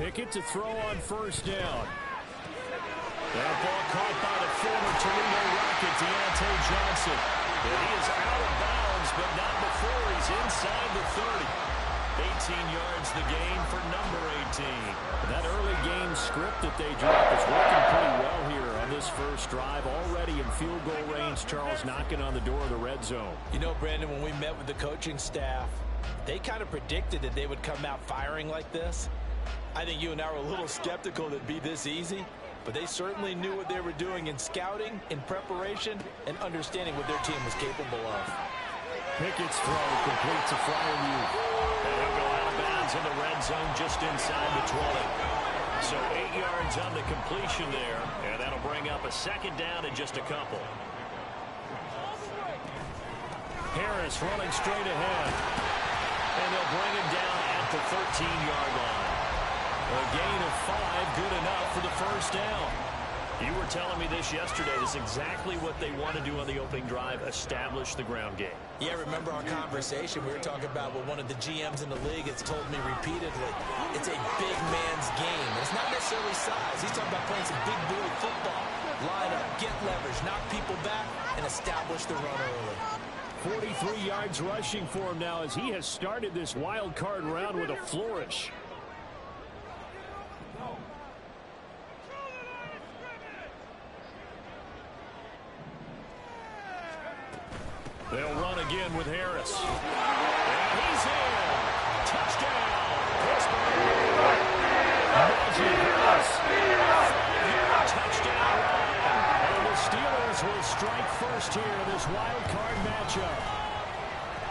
Pickett to throw on first down. That ball caught by the former Toledo Rocket, Deontay Johnson. And he is out of bounds, but not before he's inside the 30. 18 yards the gain for number 18. That early game script that they dropped is working pretty well here on this first drive. Already in field goal range, Charles, knocking on the door of the red zone. You know, Brandon, when we met with the coaching staff, they kind of predicted that they would come out firing like this. I think you and I were a little skeptical that it'd be this easy, but they certainly knew what they were doing in scouting, in preparation, and understanding what their team was capable of. Pickett's throw complete to Fryermuth. And he'll go out of bounds in the red zone just inside the 20. So 8 yards on the completion there, and that'll bring up a second down in just a couple. Harris running straight ahead. And they'll bring him down at the 13-yard line. A gain of 5, good enough for the first down. You were telling me this yesterday. This is exactly what they want to do on the opening drive, establish the ground game. Yeah, remember our conversation? We were talking about what one of the GMs in the league has told me repeatedly. It's a big man's game. It's not necessarily size. He's talking about playing some big boy football. Line up, get leverage, knock people back, and establish the run early. 43 yards rushing for him now as he has started this wild card round with a flourish. They'll run again with Harris. And he's in. Touchdown. Pittsburgh. Najee Harris. Touchdown. And the Steelers will strike first here in this wild card matchup.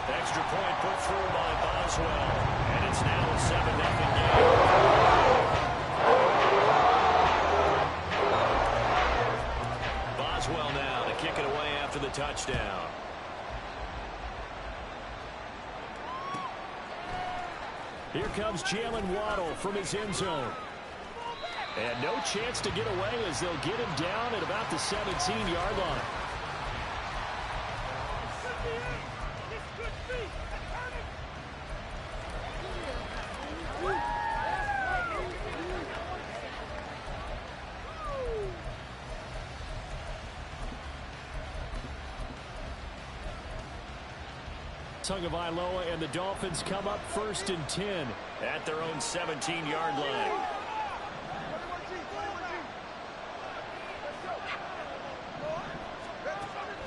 Extra point put through by Boswell. And it's now a 7-0 game. Boswell now to kick it away after the touchdown. Here comes Jalen Waddle from his end zone. And no chance to get away as they'll get him down at about the 17-yard line. Tagovailoa and the Dolphins come up 1st and 10 at their own 17-yard line.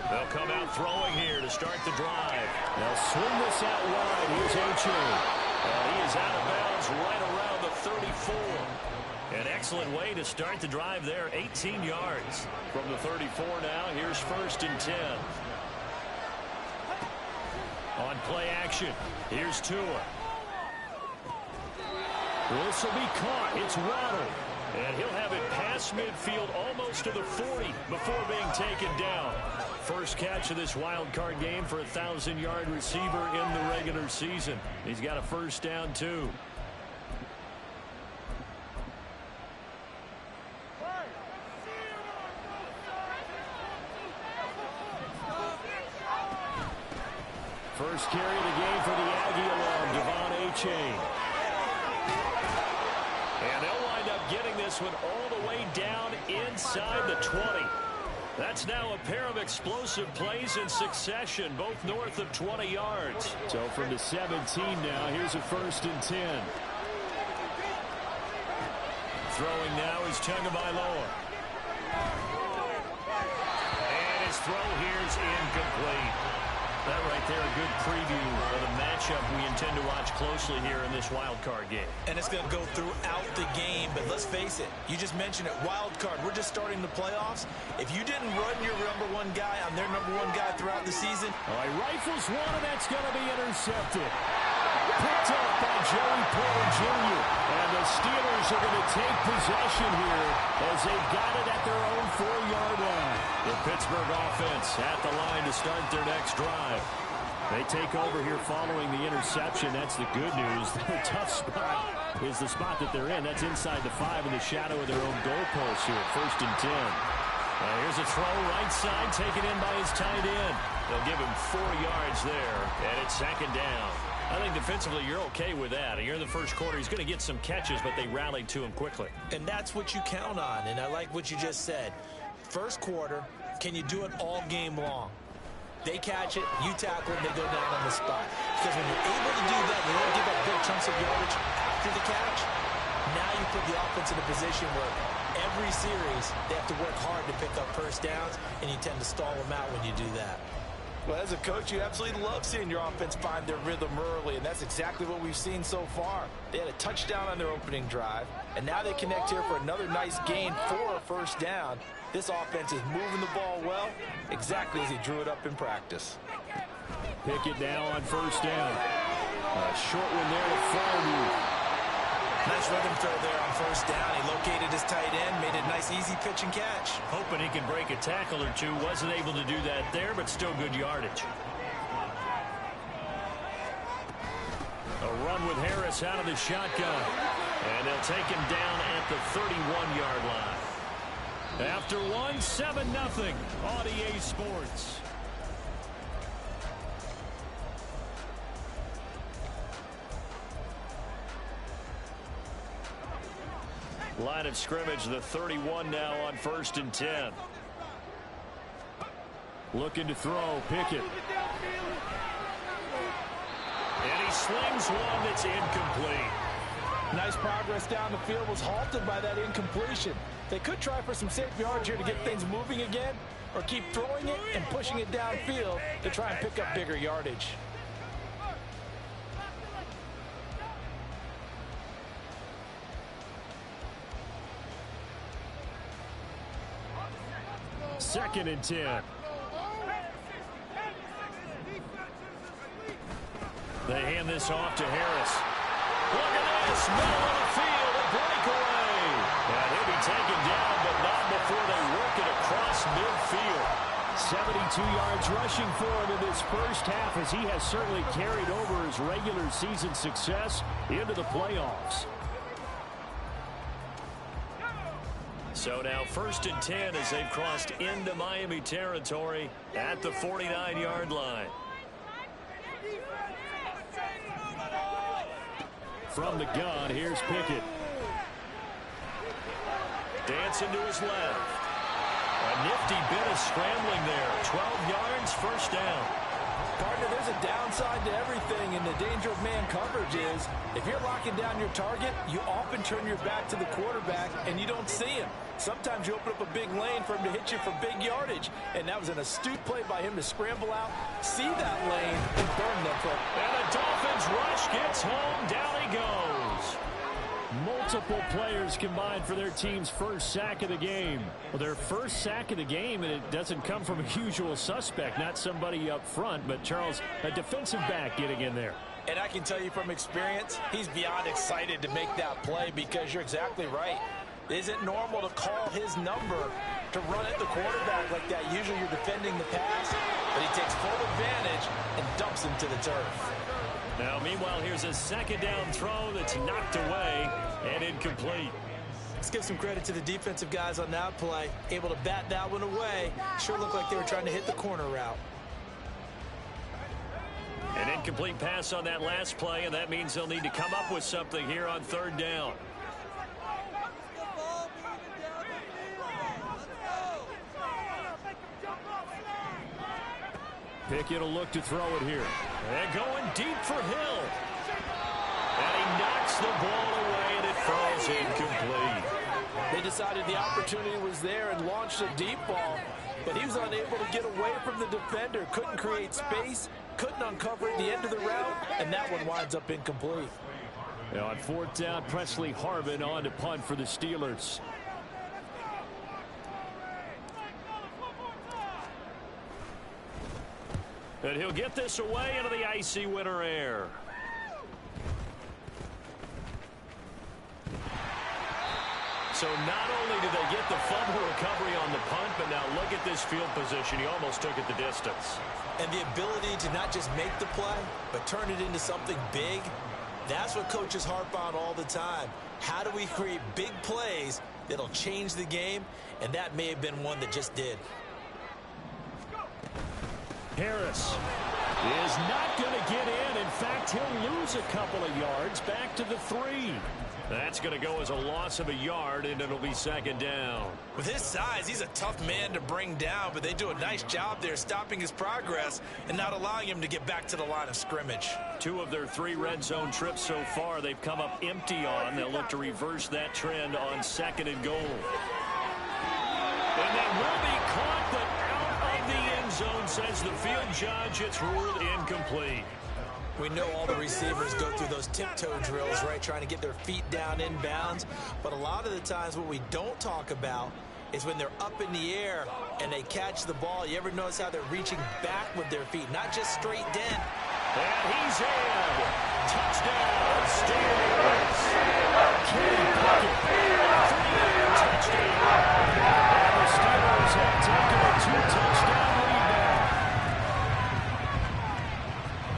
They'll come out throwing here to start the drive. They'll swing this out wide. Here's Oche. He is out of bounds right around the 34. An excellent way to start the drive there. 18 yards from the 34 now. Here's 1st and 10. On play action, here's Tua. This will be caught. It's Waddle. And he'll have it past midfield almost to the 40 before being taken down. First catch of this wild card game for a 1,000-yard receiver in the regular season. He's got a first down, too. First carry of the game for the Aggie alum, Devon Achane. And they'll wind up getting this one all the way down inside the 20. That's now a pair of explosive plays in succession, both north of 20 yards. So from the 17 now, here's a 1st and 10. Throwing now is Tagovailoa. And his throw here's incomplete. That right there, a good preview of the matchup we intend to watch closely here in this wild card game. And it's going to go throughout the game, but let's face it, you just mentioned it, wild card. We're just starting the playoffs. If you didn't run your number one guy on their number one guy throughout the season. All right, rifles one, and that's going to be intercepted. Picked up by Joey Porter Jr. And the Steelers are going to take possession here as they've got it at their own 4-yard line. The Pittsburgh offense at the line to start their next drive. They take over here following the interception. That's the good news. The tough spot is the spot that they're in. That's inside the 5 in the shadow of their own goalpost here. 1st and 10. Here's a throw right side taken in by his tight end. They'll give him 4 yards there, and it's 2nd down. I think defensively you're okay with that. You're in the first quarter. He's going to get some catches, but they rallied to him quickly. And that's what you count on, and I like what you just said. First quarter, can you do it all game long? They catch it, you tackle it, and they go down on the spot. Because when you're able to do that, you don't give up big chunks of yardage after the catch. Now you put the offense in a position where every series they have to work hard to pick up first downs, and you tend to stall them out when you do that. Well, as a coach, you absolutely love seeing your offense find their rhythm early, and that's exactly what we've seen so far. They had a touchdown on their opening drive, and now they connect here for another nice gain for a first down. This offense is moving the ball well, exactly as he drew it up in practice. Pickett now on first down. A short one there to Fairview. Nice rhythm throw there on first down. He located his tight end, made a nice easy pitch and catch. Hoping he can break a tackle or two. Wasn't able to do that there, but still good yardage. A run with Harris out of the shotgun. And they'll take him down at the 31-yard line. After one, 7-0. On EA Sports. Line of scrimmage, the 31 now on 1st and 10. Looking to throw, Pickett. And he slings one that's incomplete. Nice progress down the field, was halted by that incompletion. They could try for some safe yards here to get things moving again, or keep throwing it and pushing it downfield to try and pick up bigger yardage. Second and 10. They hand this off to Harris. Look at this, middle of the field, a breakaway. And he'll be taken down, but not before they work it across midfield. 72 yards rushing for him in this first half, as he has certainly carried over his regular season success into the playoffs. So now 1st and 10 as they've crossed into Miami territory at the 49-yard line. From the gun, here's Pickett. Dancing to his left. A nifty bit of scrambling there. 12 yards, first down. Partner, there's a downside to everything, and the danger of man coverage is if you're locking down your target, you often turn your back to the quarterback and you don't see him. Sometimes you open up a big lane for him to hit you for big yardage, and that was an astute play by him to scramble out, see that lane, and burn them for. And the Dolphins rush gets home. Down he goes. Multiple players combined for their team's first sack of the game. Well, their first sack of the game, and it doesn't come from a usual suspect, not somebody up front, but Charles, a defensive back getting in there. And I can tell you from experience, he's beyond excited to make that play because you're exactly right. Is it normal to call his number to run at the quarterback like that? Usually you're defending the pass, but he takes full advantage and dumps him to the turf. Now, meanwhile, here's a second down throw that's knocked away and incomplete. Let's give some credit to the defensive guys on that play. Able to bat that one away. Sure looked like they were trying to hit the corner route. An incomplete pass on that last play, and that means they'll need to come up with something here on 3rd down. Pickett will look to throw it here. And going deep for Hill. And he knocks the ball away, and it falls incomplete. They decided the opportunity was there and launched a deep ball, but he was unable to get away from the defender. Couldn't create space, couldn't uncover at the end of the route, and that one winds up incomplete. Now on 4th down, Presley Harvin on to punt for the Steelers. And he'll get this away into the icy winter air. So not only did they get the fumble recovery on the punt, but now look at this field position. He almost took it the distance. And the ability to not just make the play, but turn it into something big, that's what coaches harp on all the time. How do we create big plays that'll change the game? And that may have been one that just did. Harris is not going to get in, and fact, he'll lose a couple of yards back to the 3. That's going to go as a loss of a yard, and it'll be second down. With his size, he's a tough man to bring down, but they do a nice job there stopping his progress and not allowing him to get back to the line of scrimmage. 2 of their 3 red zone trips so far, they've come up empty on. They'll look to reverse that trend on 2nd and goal. And that will be caught, but out of the end zone, says the field judge. It's ruled incomplete. We know all the receivers go through those tiptoe drills, right, trying to get their feet down inbounds. But a lot of the times what we don't talk about is when they're up in the air and they catch the ball. You ever notice how they're reaching back with their feet, not just straight down? And he's in. Touchdown, Steelers. Kenny Pickett. 3-yard touchdown. And the Steelers have taken a 2-touchdown lead now.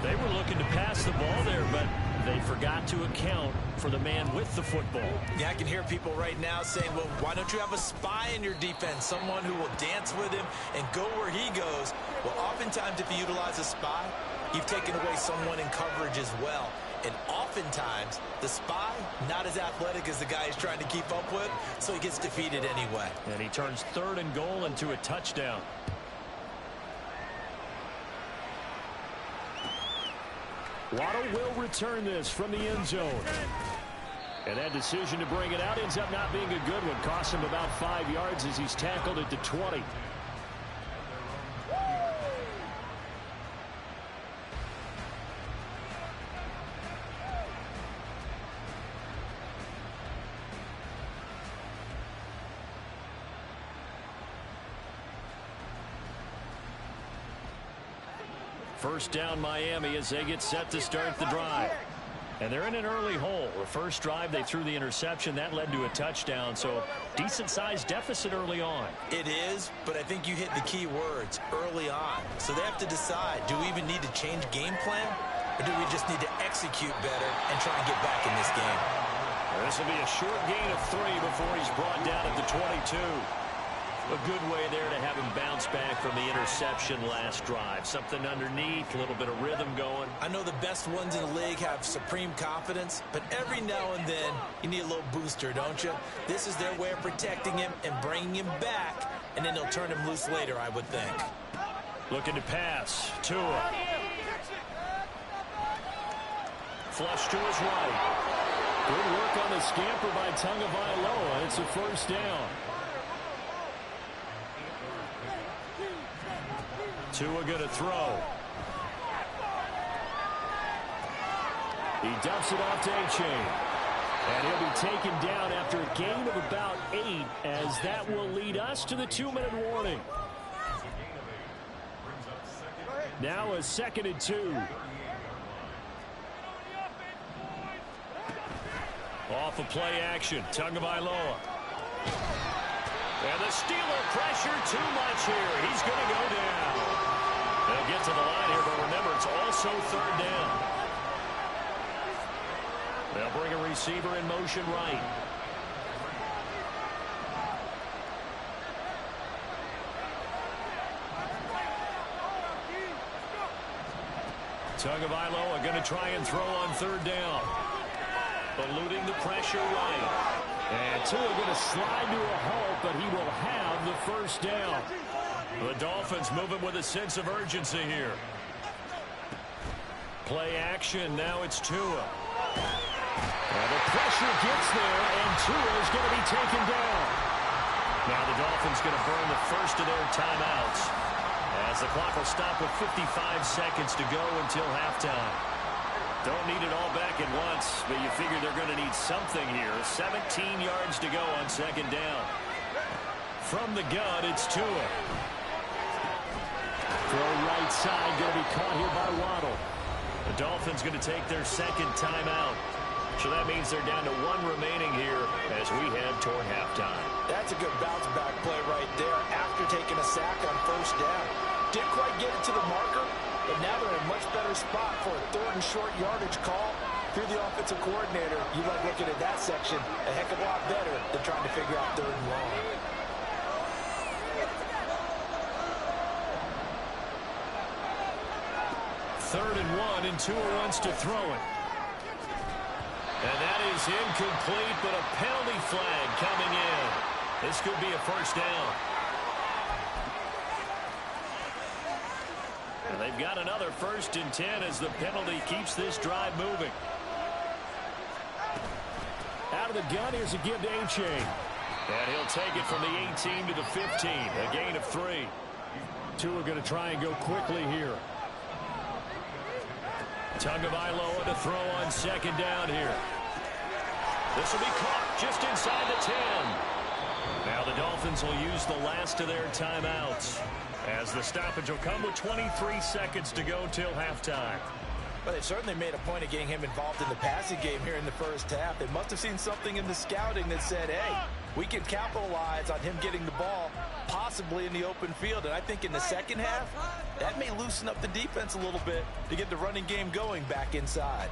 They were looking to pass the ball there, but they forgot to account for the man with the football. Yeah, I can hear people right now saying, well, why don't you have a spy in your defense, someone who will dance with him and go where he goes? Well, oftentimes if you utilize a spy, you've taken away someone in coverage as well. And oftentimes, the spy, not as athletic as the guy he's trying to keep up with, so he gets defeated anyway. And he turns 3rd and goal into a touchdown. Waddle will return this from the end zone. And that decision to bring it out ends up not being a good one. Costs him about 5 yards as he's tackled at the 20. First down Miami as they get set to start the drive. And they're in an early hole. The first drive they threw the interception. That led to a touchdown. So decent-sized deficit early on. It is, but I think you hit the key words, early on. So they have to decide, do we even need to change game plan? Or do we just need to execute better and try and get back in this game? This will be a short gain of 3 before he's brought down at the 22. A good way there to have him bounce back from the interception last drive. Something underneath, a little bit of rhythm going. I know the best ones in the league have supreme confidence, but every now and then you need a little booster, don't you? This is their way of protecting him and bringing him back, and then they'll turn him loose later, I would think. Looking to pass. Tua. Flush to his right. Good work on the scamper by Tagovailoa. It's a first down. Tua going to throw. He dumps it off to A-Chain. And he'll be taken down after a gain of about 8, as that will lead us to the 2-minute warning. Now a 2nd and 2. Off of play action, Tagovailoa. And the Steeler pressure too much here. He's going to go down. They'll get to the line here, but remember, it's also 3rd down. They'll bring a receiver in motion right. Tagovailoa going to try and throw on 3rd down. Eluding the pressure right. And Tua going to slide to a halt, but he will have the first down. The Dolphins moving with a sense of urgency here. Play action. Now it's Tua. And the pressure gets there, and Tua is going to be taken down. Now the Dolphins going to burn the first of their timeouts, as the clock will stop with 55 seconds to go until halftime. Don't need it all back at once, but you figure they're going to need something here. 17 yards to go on 2nd down. From the gun, it's Tua. Throw right side, going to be caught here by Waddle. The Dolphins going to take their 2nd timeout. So that means they're down to 1 remaining here as we head toward halftime. That's a good bounce-back play right there after taking a sack on 1st down. Didn't quite get it to the marker, but now they're in a much better spot for a 3rd and short yardage call. If you're the offensive coordinator, you like looking at that section a heck of a lot better than trying to figure out 3rd and long. 3rd and 1, and Tua wants to throw it. And that is incomplete, but a penalty flag coming in. This could be a first down. And they've got another 1st and 10 as the penalty keeps this drive moving. Out of the gun, here's a give to H.A. And he'll take it from the 18 to the 15, a gain of 3. Tua going to try and go quickly here. Tagovailoa to throw on 2nd down here. This will be caught just inside the 10. Now the Dolphins will use the last of their timeouts, as the stoppage will come with 23 seconds to go till halftime. Well, they certainly made a point of getting him involved in the passing game here in the first half. They must have seen something in the scouting that said, hey, we can capitalize on him getting the ball, possibly in the open field. And I think in the second half, that may loosen up the defense a little bit to get the running game going back inside.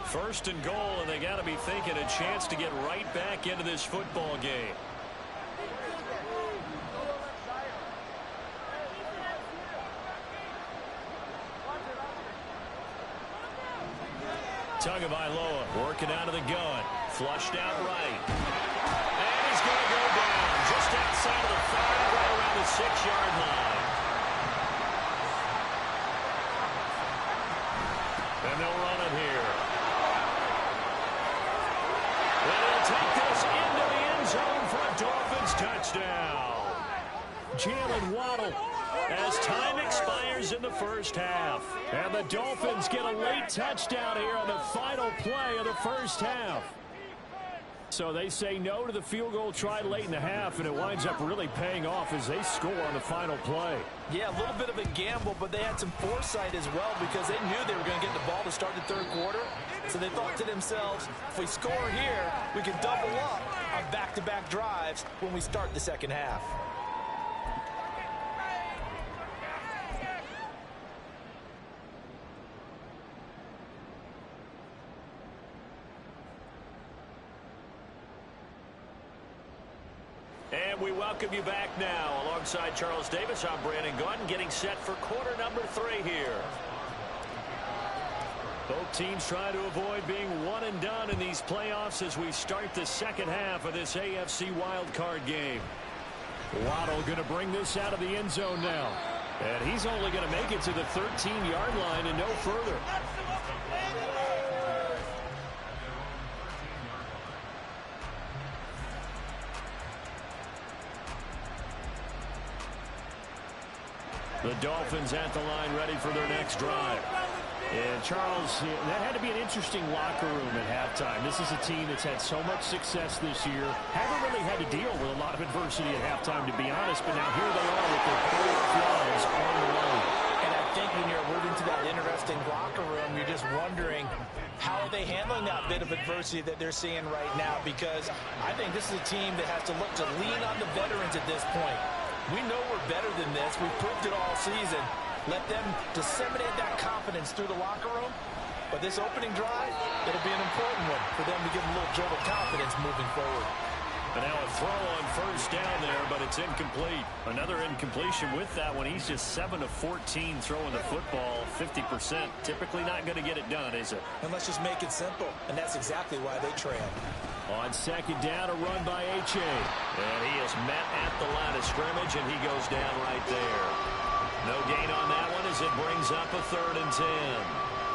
First and goal, and they got to be thinking a chance to get right back into this football game. Tagovailoa working out of the gun. Flushed out right. And he's going to go down just outside of the 5, right around the 6-yard line. And they'll run it here. And he'll take this into the end zone for a Dolphins touchdown. Jalen Waddle, as time expires in the first half. And the Dolphins get a late touchdown here on the final play of the first half. So they say no to the field goal try late in the half, and it winds up really paying off as they score on the final play. Yeah, a little bit of a gamble, but they had some foresight as well because they knew they were going to get the ball to start the third quarter. So they thought to themselves, if we score here, we can double up on back-to-back drives when we start the second half. And we welcome you back now. Alongside Charles Davis, I'm Brandon Gaudin, getting set for quarter number 3 here. Both teams trying to avoid being one and done in these playoffs as we start the second half of this AFC wildcard game. Waddle going to bring this out of the end zone now. And he's only going to make it to the 13-yard line and no further. The Dolphins at the line ready for their next drive. And Charles, that had to be an interesting locker room at halftime. This is a team that's had so much success this year. Haven't really had to deal with a lot of adversity at halftime, to be honest. But now here they are with their 4 flags on the road. And I think when you're alluding to that interesting locker room, you're just wondering, how are they handling that bit of adversity that they're seeing right now? Because I think this is a team that has to look to lean on the veterans at this point. We know we're better than this. We've proved it all season. Let them disseminate that confidence through the locker room. But this opening drive, it'll be an important one for them to give them a little jolt of confidence moving forward. And now a throw on first down there, but it's incomplete. Another incompletion with that one. He's just 7 of 14 throwing the football, 50%. Typically not going to get it done, is it? And let's just make it simple. And that's exactly why they trail. On second down, a run by H.A. And he is met at the line of scrimmage, and he goes down right there. No gain on that one as it brings up a 3rd and 10.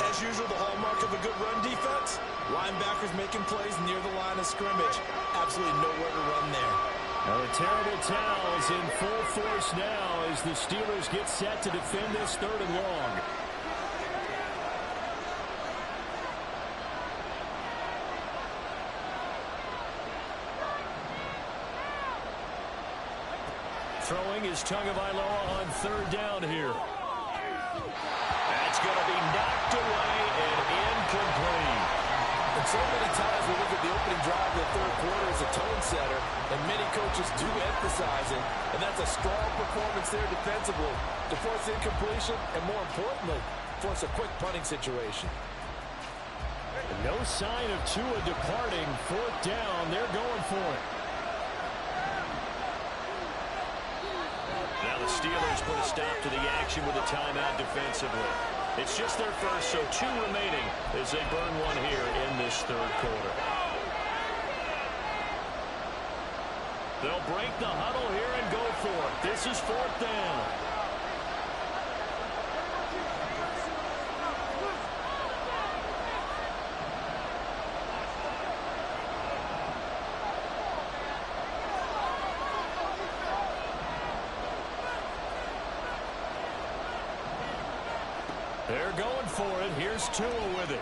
As usual, the hallmark of a good run defense, linebackers making plays near the line of scrimmage. Absolutely nowhere to run there. Now the terrible towels in full force now as the Steelers get set to defend this 3rd and long. Throwing is Tagovailoa on 3rd down here. That's going to be knocked away and incomplete. And so many times we look at the opening drive of the third quarter as a tone setter, and many coaches do emphasize it, and that's a strong performance there defensively to force incompletion and, more importantly, force a quick punting situation. No sign of Tua departing. Fourth down. They're going for it. Now the Steelers put a stop to the action with a timeout defensively. It's just their first, so 2 remaining as they burn one here in this third quarter. They'll break the huddle here and go for it. This is fourth down. They're going for it. Here's Tua with it.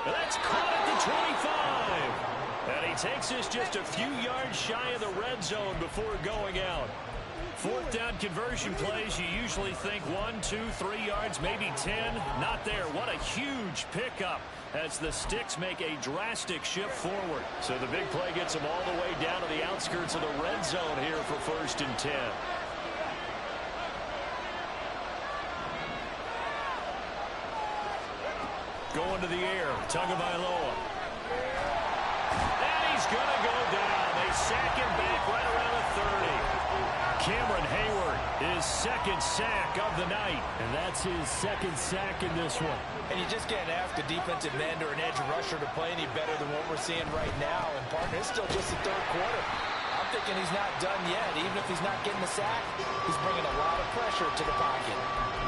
And that's caught at the 25. And he takes this just a few yards shy of the red zone before going out. Fourth down conversion plays, you usually think 1, 2, 3 yards, maybe 10. Not there. What a huge pickup as the Sticks make a drastic shift forward. So the big play gets them all the way down to the outskirts of the red zone here for 1st and 10. Going to the air, Tagovailoa. And he's going to go down. They sack him back right around the 30. Cameron Hayward, his 2nd sack of the night. And that's his 2nd sack in this one. And you just can't ask a defensive end or an edge rusher to play any better than what we're seeing right now. And, partner, it's still just the third quarter. I'm thinking he's not done yet. Even if he's not getting the sack, he's bringing a lot of pressure to the pocket.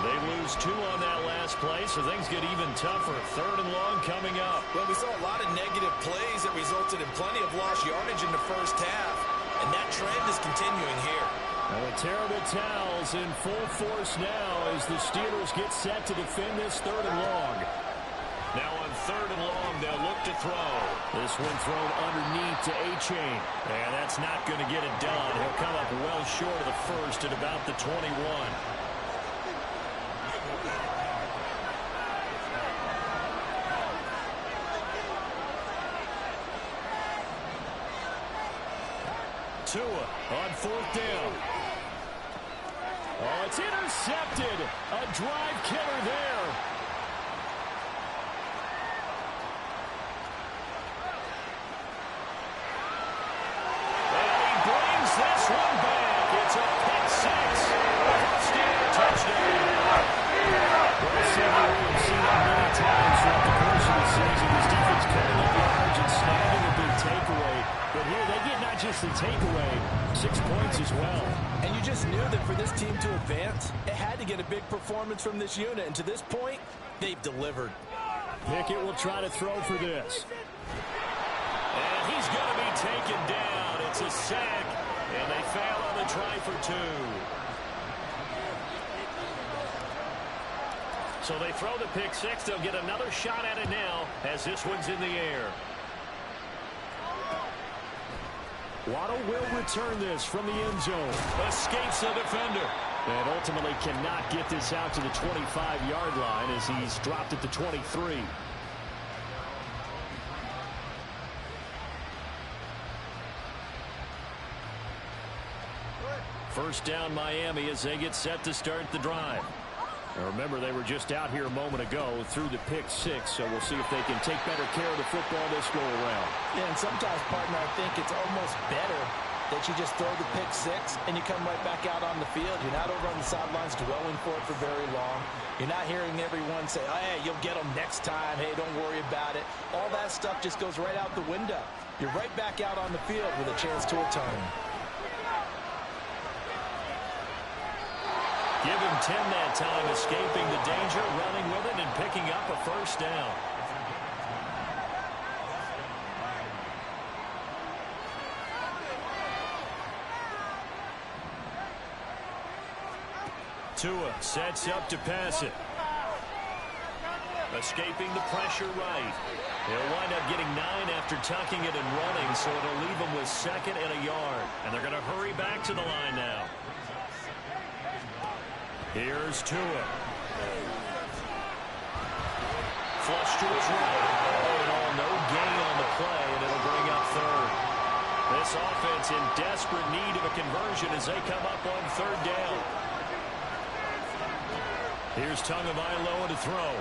They lose 2 on that last play, so things get even tougher. 3rd and long coming up. Well, we saw a lot of negative plays that resulted in plenty of lost yardage in the first half, and that trend is continuing here. And the terrible towels in full force now as the Steelers get set to defend this 3rd and long. Now on 3rd and long, they'll look to throw. This one thrown underneath to A-Chain. And that's not going to get it done. He'll come up well short of the first at about the 21. Tua on 4th down. Oh, it's intercepted. A drive killer there. And he brings this one back. It's a pick 6. Steeler touchdown. Well, Samuel, we've seen that many times throughout the course of the season. This defense cutting up yards and snagging a big takeaway. But here they get not just the takeaway, 6 points as well. And you just knew that for this team to advance, it had to get a big performance from this unit. And to this point, they've delivered. Pickett will try to throw for this. And he's going to be taken down. It's a sack, and they fail on the try for 2. So they throw the pick 6. They'll get another shot at it now as this one's in the air. Waddle will return this from the end zone. Escapes the defender. And ultimately cannot get this out to the 25-yard line as he's dropped at the 23. First down Miami as they get set to start the drive. Now remember, they were just out here a moment ago through the pick 6, so we'll see if they can take better care of the football this go around. Yeah, and sometimes, partner, I think it's almost better that you just throw the pick 6 and you come right back out on the field. You're not over on the sidelines dwelling for it for very long. You're not hearing everyone say, oh, hey, you'll get them next time. Hey, don't worry about it. All that stuff just goes right out the window. You're right back out on the field with a chance to atone. Give him 10 that time, escaping the danger, running with it, and picking up a first down. Tua sets up to pass it. Escaping the pressure right. He'll wind up getting 9 after tucking it and running, so it'll leave him with 2nd and a yard. And they're going to hurry back to the line now. Here's Tua. Flush to his right. All in all, no gain on the play, and it'll bring up 3rd. This offense in desperate need of a conversion as they come up on 3rd down. Here's Tagovailoa to throw.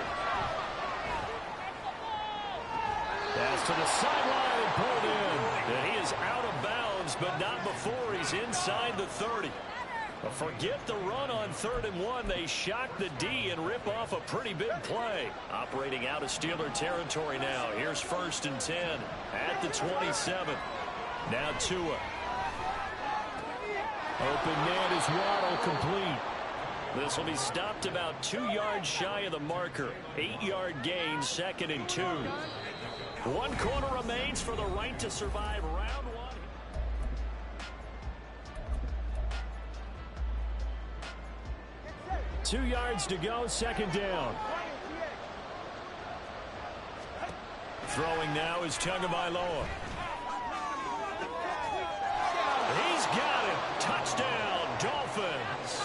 Pass to the sideline and pulled in. And he is out of bounds, but not before he's inside the 30. Forget the run on 3rd and 1. They shock the D and rip off a pretty big play. Operating out of Steeler territory now. Here's 1st and 10 at the 27. Now Tua. Open man is Waddle, complete. This will be stopped about 2 yards shy of the marker. 8-yard gain, 2nd and 2. 1 quarter remains for the right to survive round 1. 2 yards to go, 2nd down. Throwing now is Tagovailoa. He's got it. Touchdown, Dolphins.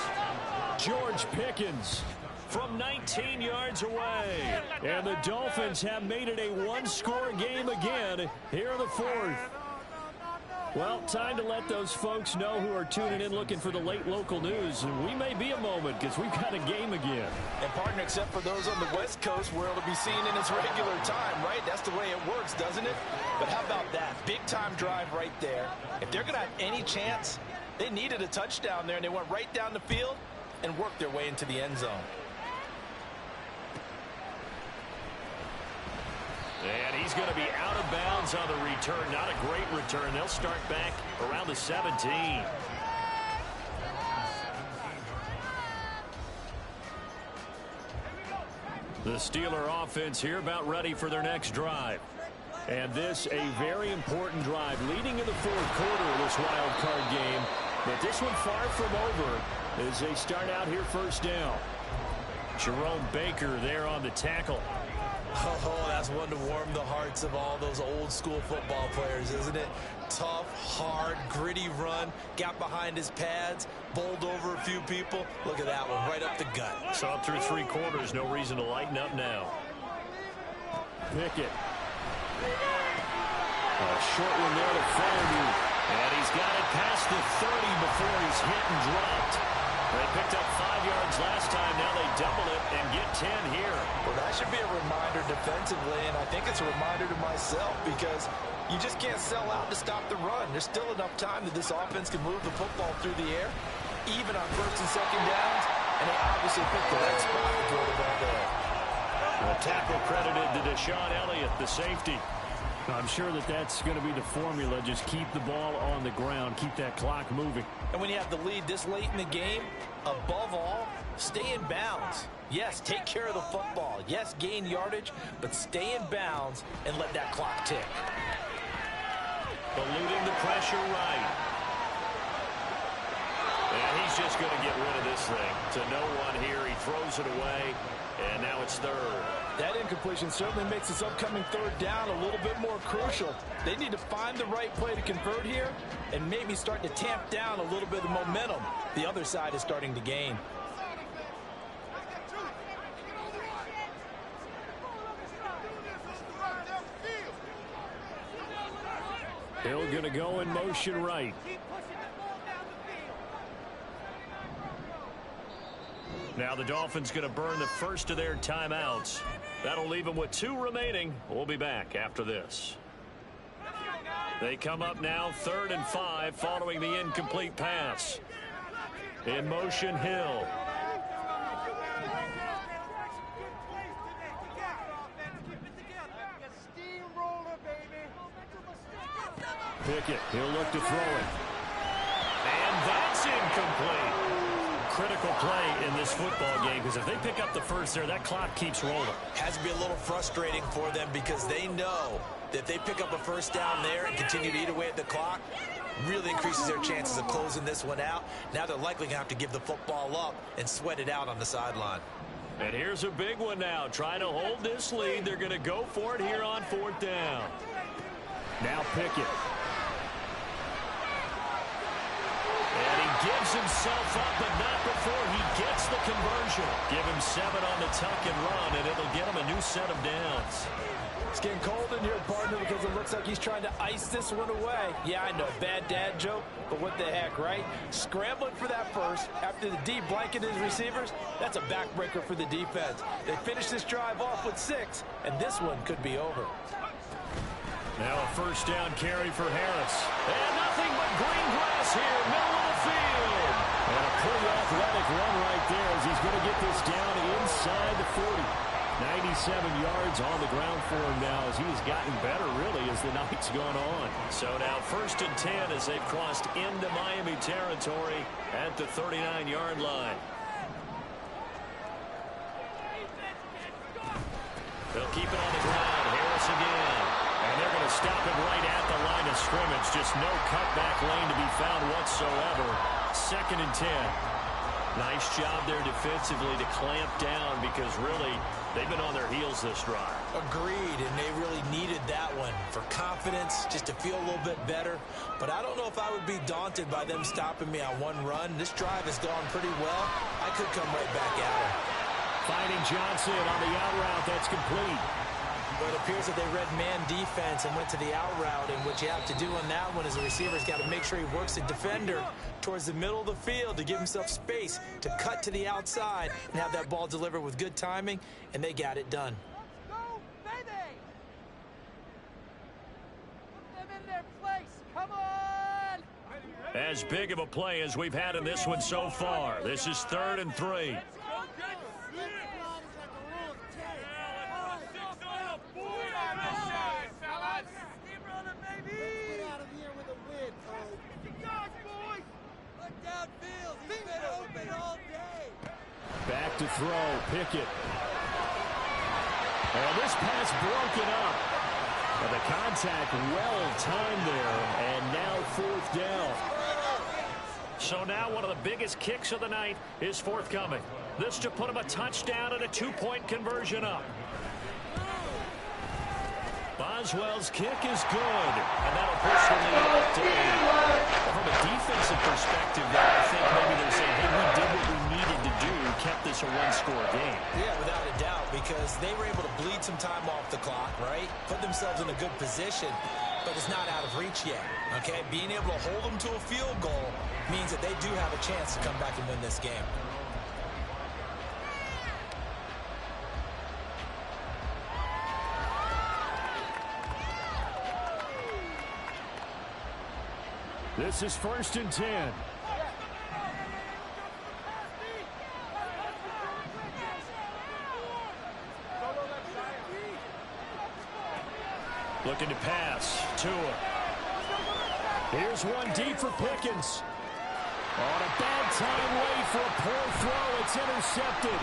George Pickens from 19 yards away. And the Dolphins have made it a one-score game again here in the 4th. Well, time to let those folks know who are tuning in looking for the late local news. And we may be a moment because we've got a game again. And, partner, except for those on the West Coast where it'll be seen in its regular time, right? That's the way it works, doesn't it? But how about that? Big-time drive right there. If they're going to have any chance, they needed a touchdown there, and they went right down the field and worked their way into the end zone. And he's going to be out of bounds on the return. Not a great return. They'll start back around the 17. The Steeler offense here about ready for their next drive. And this a very important drive leading in the 4th quarter of this wild card game. But this one far from over as they start out here 1st down. Jerome Baker there on the tackle. Oh, that's one to warm the hearts of all those old school football players, isn't it? Tough, hard, gritty run, got behind his pads, bowled over a few people. Look at that one, right up the gut. So up through 3 quarters, no reason to lighten up now. Pickett. A short one there to Fairview. And he's got it past the 30 before he's hit and dropped. They picked up 5 yards last time. Now they double it and get 10 here. Well, that should be a reminder defensively, and I think it's a reminder to myself because you just can't sell out to stop the run. There's still enough time that this offense can move the football through the air, even on 1st and 2nd downs, and they obviously picked the right spot to throw the ball there. A tackle credited to Deshaun Elliott, the safety. I'm sure that that's going to be the formula. Just keep the ball on the ground. Keep that clock moving. And when you have the lead this late in the game, above all, stay in bounds. Yes, take care of the football. Yes, gain yardage, but stay in bounds and let that clock tick. Eluding the pressure right. And he's just going to get rid of this thing. To no one here. He throws it away, and now it's 3rd. That incompletion certainly makes this upcoming 3rd down a little bit more crucial. They need to find the right play to convert here and maybe start to tamp down a little bit of the momentum the other side is starting to gain. Hill going to go in motion right. Now the Dolphins going to burn the first of their timeouts. That'll leave them with 2 remaining. We'll be back after this. They come up now 3rd and 5 following the incomplete pass. In motion, Hill. Pickett, he'll look to throw it. And that's incomplete. Critical play in this football game because if they pick up the first there, that clock keeps rolling. Has to be a little frustrating for them because they know that if they pick up a 1st down there and continue to eat away at the clock, really increases their chances of closing this one out. Now they're likely going to have to give the football up and sweat it out on the sideline. And here's a big one now. Trying to hold this lead. They're going to go for it here on 4th down. Now Pickett. And he gives himself up, but not before he gets the conversion. Give him 7 on the tuck and run, and it'll get him a new set of downs. It's getting cold in here, partner, because it looks like he's trying to ice this one away. Yeah, I know, bad dad joke, but what the heck, right? Scrambling for that first after the D blanketed his receivers, that's a backbreaker for the defense. They finished this drive off with 6, and this one could be over. Now a first down carry for Harris. And nothing but green grass here, middle of the field. And a pretty athletic run right there as he's going to get this down inside the 40. 97 yards on the ground for him now as he's gotten better, really, as the night's gone on. So now first and 10 as they've crossed into Miami territory at the 39-yard line. They'll keep it on the ground. Harris again. And they're going to stop it right at the line of scrimmage. Just no cutback lane to be found whatsoever. Second and 10. Nice job there defensively to clamp down because really they've been on their heels this drive. Agreed, and they really needed that one for confidence, just to feel a little bit better. But I don't know if I would be daunted by them stopping me on one run. This drive has gone pretty well. I could come right back at him. Finding Johnson on the out route. That's complete. But it appears that they read man defense and went to the out route, and what you have to do on that one is the receiver's got to make sure he works the defender towards the middle of the field to give himself space to cut to the outside and have that ball delivered with good timing, and they got it done. Go, baby! Put them in their place. Come on! As big of a play as we've had in this one so far. This is 3rd and 3. Back to throw, Pickett. And this pass broken up. And the contact well timed there, and now 4th down. So now one of the biggest kicks of the night is forthcoming. This to put him a touchdown and a 2-point conversion up. Boswell's kick is good, and that'll push the lead up to 8. From a defensive perspective, though, I think maybe they're saying, hey, we did what we needed to do, kept this a 1-score game. Yeah, without a doubt, because they were able to bleed some time off the clock, right? Put themselves in a good position, but it's not out of reach yet, okay? Being able to hold them to a field goal means that they do have a chance to come back and win this game. This is 1st and 10. Looking to pass. Tua. Here's one deep for Pickens. On a bad time late for a poor throw. It's intercepted.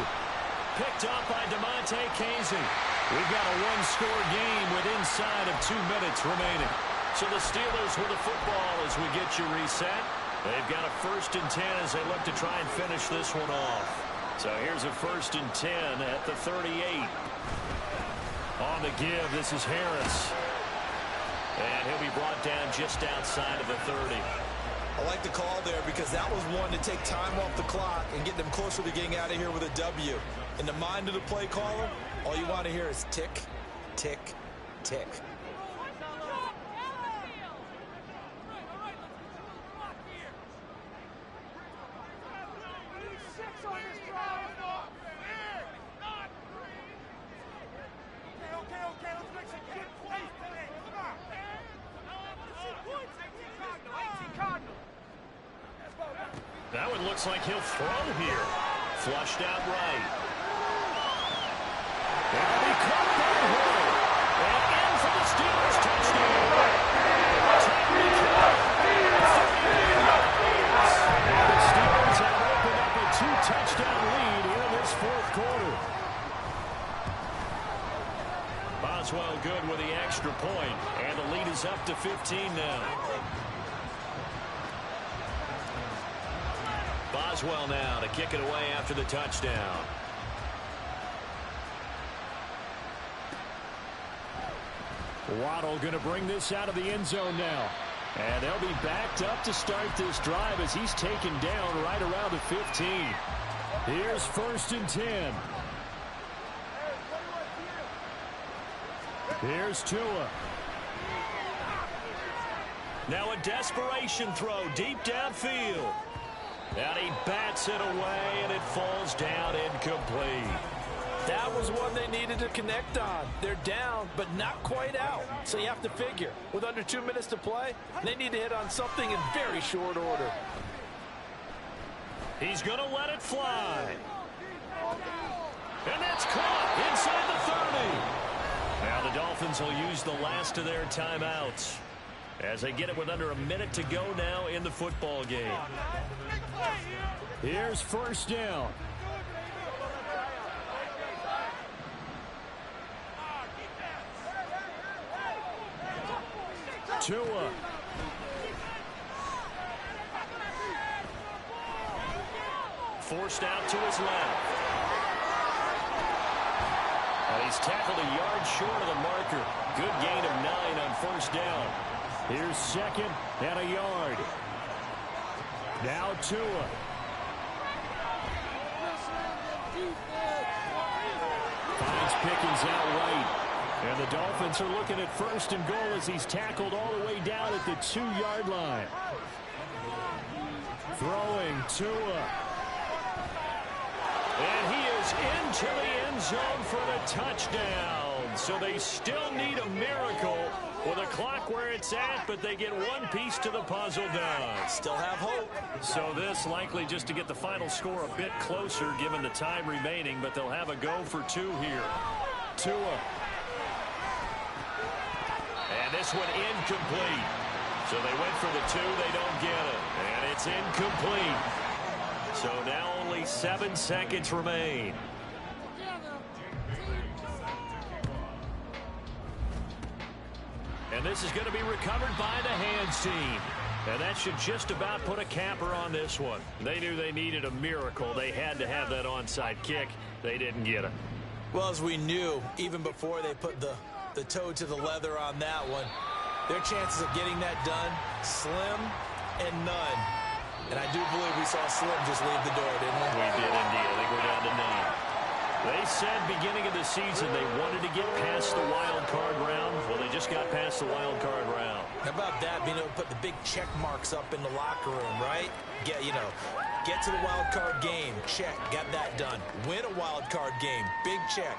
Picked up by DeMonte Casey. We've got a 1-score game with inside of 2 minutes remaining. So the Steelers with the football as we get you reset. They've got a 1st and 10 as they look to try and finish this one off. So here's a 1st and 10 at the 38. On the give, this is Harris. And he'll be brought down just outside of the 30. I like the call there because that was one to take time off the clock and get them closer to getting out of here with a W. In the mind of the play caller, all you want to hear is tick, tick, tick. That one looks like he'll throw here. Flushed out right. And he caught by Hill. And in for the Steelers touchdown. The Steelers have opened up a 2-touchdown lead here in this 4th quarter. Boswell good with the extra point. And the lead is up to 15 now. Boswell now to kick it away after the touchdown. Waddle going to bring this out of the end zone now. And they'll be backed up to start this drive as he's taken down right around the 15. Here's 1st and 10. Here's Tua. Now a desperation throw deep downfield. And he bats it away, and it falls down incomplete. That was one they needed to connect on. They're down, but not quite out. So you have to figure, with under 2 minutes to play, they need to hit on something in very short order. He's going to let it fly. And that's caught inside the 30. Now the Dolphins will use the last of their timeouts as they get it with under a minute to go now in the football game. Here's 1st down. Tua. Forced out to his left. And he's tackled a yard short of the marker. Good gain of 9 on 1st down. Here's 2nd and a yard. Now Tua. Finds Pickens out right. And the Dolphins are looking at 1st and goal as he's tackled all the way down at the 2-yard line. Throwing Tua. And he is into the end zone for the touchdown. So they still need a miracle with a clock where it's at, but they get one piece to the puzzle done. Still have hope. So this likely just to get the final score a bit closer given the time remaining, but they'll have a go for 2 here. Tua. And this one incomplete. So they went for the 2, they don't get it. And it's incomplete. So now only 7 seconds remain. And this is going to be recovered by the hands team. And that should just about put a capper on this one. They knew they needed a miracle. They had to have that onside kick. They didn't get it. Well, as we knew, even before they put the toe to the leather on that one, their chances of getting that done, slim and none. And I do believe we saw Slim just leave the door, didn't we? We did indeed. I think we're down to 9. They said beginning of the season they wanted to get past the wild card round. Well, they just got past the wild card round. How about that, being able to put the big check marks up in the locker room, right? Get to the wild card game, check, got that done. Win a wild card game, big check.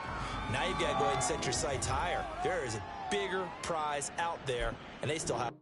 Now you've got to go ahead and set your sights higher. There is a bigger prize out there, and they still have